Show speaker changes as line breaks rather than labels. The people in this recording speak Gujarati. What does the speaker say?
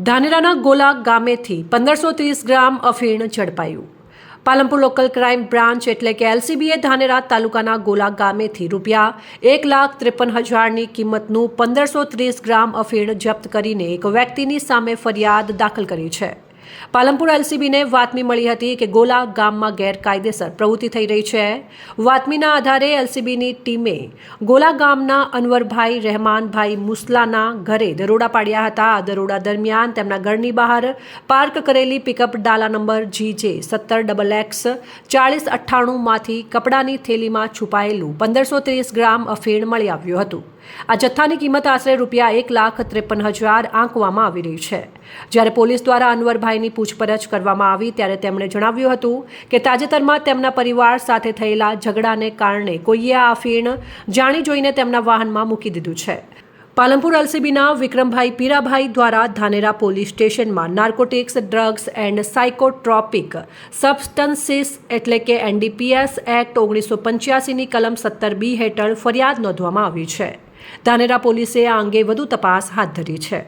ધાનેરાના ગોલા ગામેથી 1530 ગ્રામ અફીણ ઝડપાયું। પાલનપુર લોકલ ક્રાઇમ બ્રાન્ચ એટલે કે એલસીબીએ ધાનેરા તાલુકાના ગોલા ગામેથી ₹1,53,000ની કિંમતનું 1530 ગ્રામ અફીણ જપ્ત કરીને એક વ્યક્તિની સામે ફરિયાદ દાખલ કરી છે। પાલનપુર એલસીબીને બાતમી મળી હતી કે ગોલા ગામમાં ગેરકાયદેસર પ્રવૃત્તિ થઈ રહી છે। બાતમીના આધારે એલસીબીની ટીમે ગોલા ગામના અનવરભાઈ રહેમાનભાઈ મુસલાના ઘરે દરોડા પાડ્યા હતા। આ દરોડા દરમિયાન તેમના ઘરની બહાર પાર્ક કરેલી પિકઅપ ડાલા નંબર GJ 17XX 4098માંથી કપડાની થેલીમાં છુપાયેલું 1530 ગ્રામ અફીણ મળી આવ્યું હતું। આ જથ્થાની કિંમત આશરે ₹1,53,000 આંકવામાં આવી રહી છે। જ્યારે પોલીસ દ્વારા અનવરભાઈની પૂછપરછ કરવામાં આવી ત્યારે તેમણે જણાવ્યું હતું કે તાજેતરમાં તેમના પરિવાર સાથે થયેલા ઝઘડાને કારણે કોઈએ આ અફીણ જાણી જોઈને તેમના વાહનમાં મૂકી દીધું છે। પાલનપુર એલસીબીના વિક્રમભાઈ પીરાભાઈ દ્વારા ધાનેરા પોલીસ સ્ટેશનમાં narcotics drugs and psychotropic substances એટલે કે NDPS એક્ટ 1985ની કલમ 17B હેઠળ ફરિયાદ નોંધવામાં આવી છે। ધાનેરા પોલીસે આ અંગે વધુ તપાસ હાથ ધરી છે।